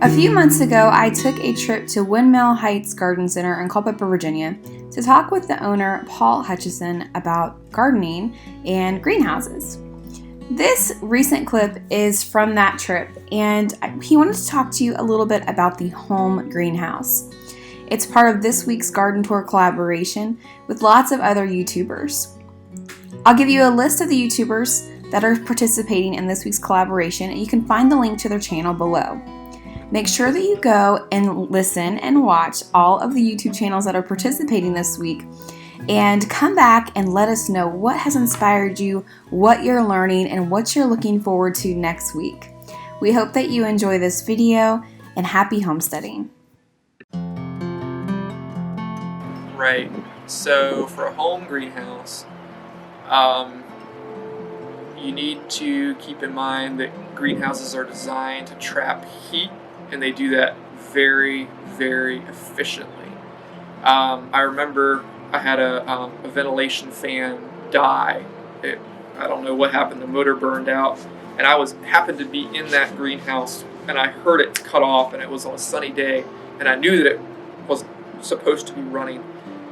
A few months ago, I took a trip to Windmill Heights Garden Center in Culpeper, Virginia, to talk with the owner, Paul Hutcheson, about gardening and greenhouses. This recent clip is from that trip, and he wanted to talk to you a little bit about the home greenhouse. It's part of this week's garden tour collaboration with lots of other YouTubers. I'll give you a list of the YouTubers that are participating in this week's collaboration, and you can find the link to their channel below. Make sure that you go and listen and watch all of the YouTube channels that are participating this week, and come back and let us know what has inspired you, what you're learning, and what you're looking forward to next week. We hope that you enjoy this video, and happy homesteading. Right, so for a home greenhouse, you need to keep in mind that greenhouses are designed to trap heat, and they do that very, very efficiently. I remember I had a ventilation fan die. I don't know what happened, the motor burned out, and I happened to be in that greenhouse, and I heard it cut off, and it was on a sunny day, and I knew that it was supposed to be running.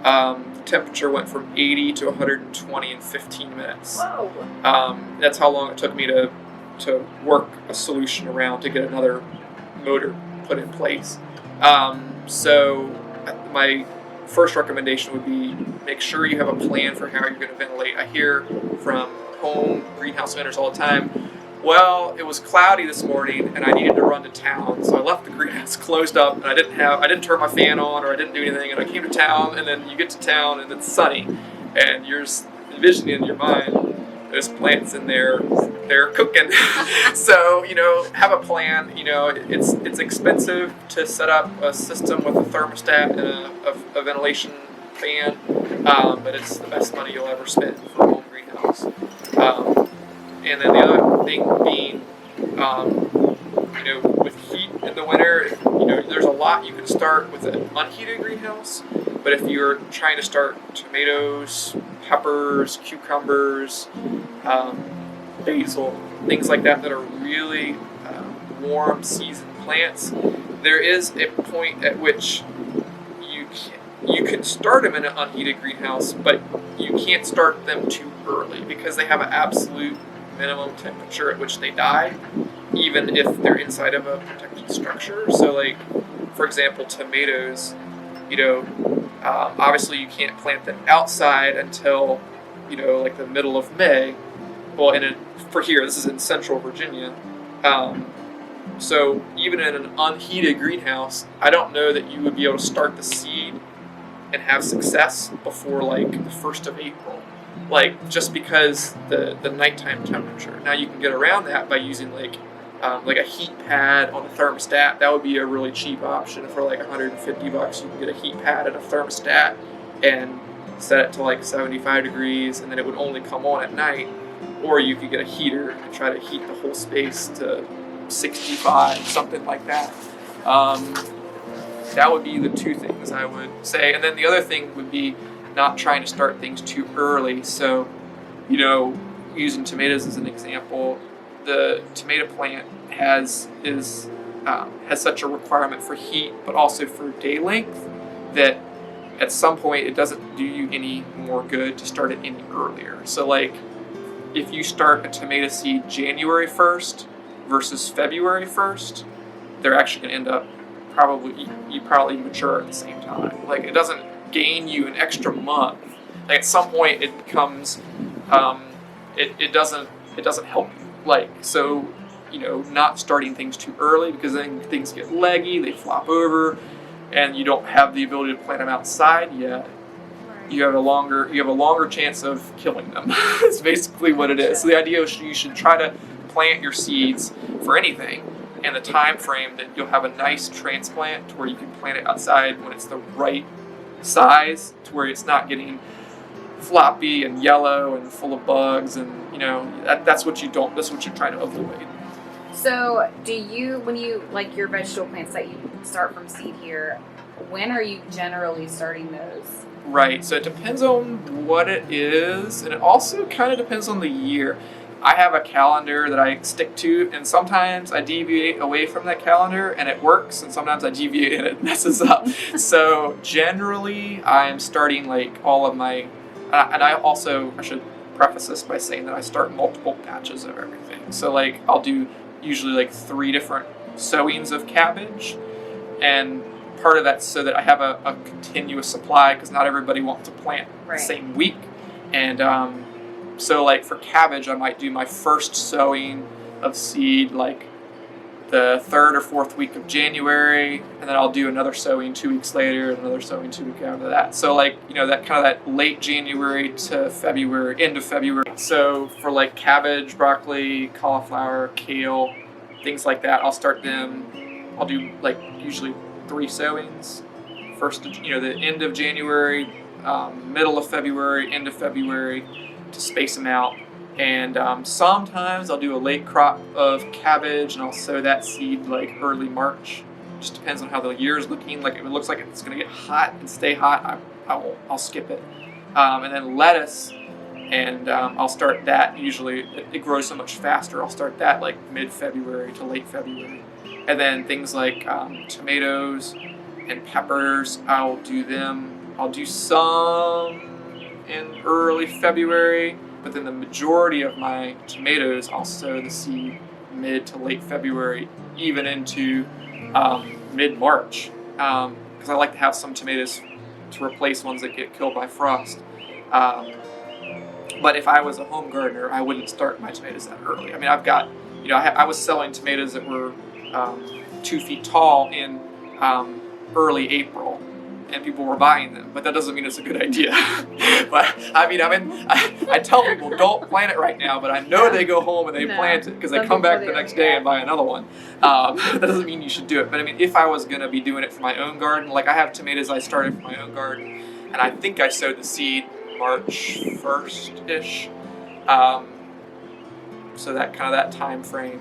The temperature went from 80 to 120 in 15 minutes. Whoa. That's how long it took me to work a solution around to get another motor put in place. So my first recommendation would be make sure you have a plan for how you're going to ventilate. I hear from home greenhouse owners all the time, well, it was cloudy this morning and I needed to run to town, so I left the greenhouse closed up, and I didn't turn my fan on, or I didn't do anything, and I came to town, and then you get to town and it's sunny, and you're envisioning in your mind those plants in there, they're cooking. So, have a plan. It's expensive to set up a system with a thermostat and a ventilation fan, but it's the best money you'll ever spend for a home greenhouse. And then the other thing being, with heat in the winter, there's a lot. You can start with an unheated greenhouse, but if you're trying to start tomatoes, peppers, cucumbers, basil, things like that are really warm season plants, there is a point at which you can start them in an unheated greenhouse, but you can't start them too early because they have an absolute minimum temperature at which they die, even if they're inside of a protected structure. So, like, for example, tomatoes, obviously you can't plant them outside until, like the middle of May. Well, for here, this is in central Virginia. So even in an unheated greenhouse, I don't know that you would be able to start the seed and have success before like the 1st of April. Like, just because the nighttime temperature. Now you can get around that by using like a heat pad on a thermostat. That would be a really cheap option. For like $150, you can get a heat pad and a thermostat and set it to like 75 degrees, and then it would only come on at night. Or you could get a heater and try to heat the whole space to 65, something like that. That would be the two things I would say. And then the other thing would be not trying to start things too early. So, using tomatoes as an example, the tomato plant has such a requirement for heat, but also for day length, that at some point it doesn't do you any more good to start it any earlier. So, like, if you start a tomato seed January 1st versus February 1st, they're actually going to end up you probably mature at the same time. Like, it doesn't gain you an extra month. Like, at some point it becomes it doesn't help you. Like, so not starting things too early, because then things get leggy, they flop over, and you don't have the ability to plant them outside yet. You have a longer chance of killing them. It's basically what it is. So the idea is you should try to plant your seeds for anything in the time frame that you'll have a nice transplant to where you can plant it outside when it's the right size, to where it's not getting floppy and yellow and full of bugs, and that's what you're trying to avoid. So when you like your vegetable plants that you start from seed here, when are you generally starting those? Right, so it depends on what it is, and it also kind of depends on the year. I have a calendar that I stick to, and sometimes I deviate away from that calendar and it works, and sometimes I deviate and it messes up. So generally, I'm starting like all of my, and I should preface this by saying that I start multiple batches of everything. So like I'll do usually like 3 different sowings of cabbage, and part of that's so that I have a continuous supply, because not everybody wants to plant the same week. And so like for cabbage, I might do my first sowing of seed like the 3rd or 4th week of January, and then I'll do another sowing 2 weeks later, and another sowing 2 weeks after that. So like, that kind of that late January to February, end of February. So for like cabbage, broccoli, cauliflower, kale, things like that, I'll do like usually 3 sowings. First, the end of January, middle of February, end of February, to space them out. And sometimes I'll do a late crop of cabbage, and I'll sow that seed like early March. Just depends on how the year is looking. Like if it looks like it's going to get hot and stay hot, I'll skip it. And then lettuce, and I'll start that. Usually it grows so much faster. I'll start that like mid-February to late February. And then things like tomatoes and peppers, I'll do them. I'll do some in early February, but then the majority of my tomatoes, I'll sow the seed mid to late February, even into mid-March, because I like to have some tomatoes to replace ones that get killed by frost. But if I was a home gardener, I wouldn't start my tomatoes that early. I mean, I've got, I was selling tomatoes that were 2 feet tall in early April, and people were buying them, but that doesn't mean it's a good idea. But I tell people don't plant it right now, but I know they go home and they plant it because they come back the next day and buy another one. That doesn't mean you should do it. But I mean, if I was going to be doing it for my own garden, like I have tomatoes I started for my own garden, and I think I sowed the seed March 1st-ish. So that kind of that time frame.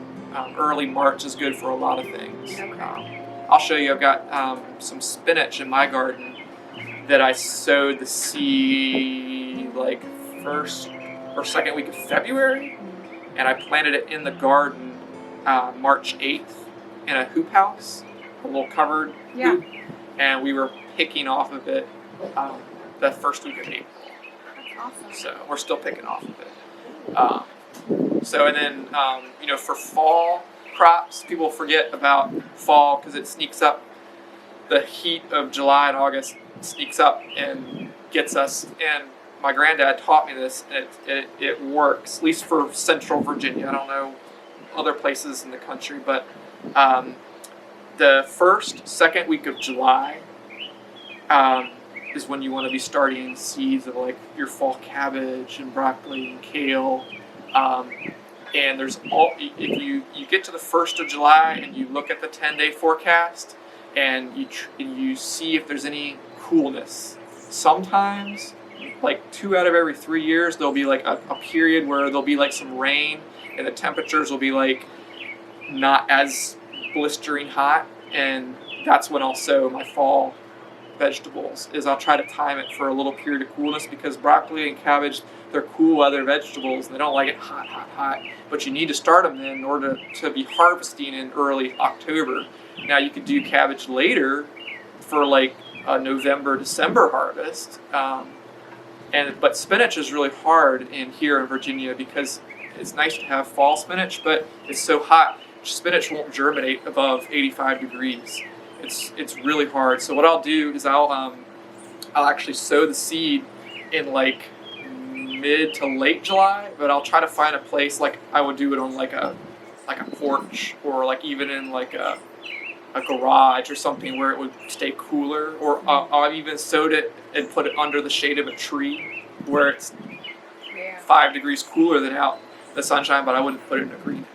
Early March is good for a lot of things. Okay. I'll show you. I've got some spinach in my garden that I sowed the seed like 1st or 2nd week of February, and I planted it in the garden March 8th in a hoop house, a little covered hoop, and we were picking off of it the 1st week of April. That's awesome. So we're still picking off of it. So and then for fall crops, people forget about fall because it sneaks up. The heat of July and August sneaks up and gets us. And my granddad taught me this, and it works, at least for Central Virginia. I don't know other places in the country, but the 1st, 2nd week of July is when you want to be starting seeds of like your fall cabbage and broccoli and kale. And there's if you get to the 1st of July and you look at the 10-day forecast and you see if there's any coolness. Sometimes, like 2 out of every 3 years, there'll be like a period where there'll be like some rain and the temperatures will be like not as blistering hot, and that's when I'll sow my fall vegetables. I'll try to time it for a little period of coolness, because broccoli and cabbage, they're cool weather vegetables and they don't like it hot, but you need to start them then in order to be harvesting in early October. Now you could do cabbage later for like a November, December harvest, but spinach is really hard here in Virginia because it's nice to have fall spinach, but it's so hot, spinach won't germinate above 85 degrees. It's really hard. So what I'll do is I'll actually sow the seed in like mid to late July, but I'll try to find a place, like I would do it on like a porch, or like even in like a garage or something where it would stay cooler, or I've even sowed it and put it under the shade of a tree where it's 5 degrees cooler than out the sunshine, but I wouldn't put it in a greenhouse.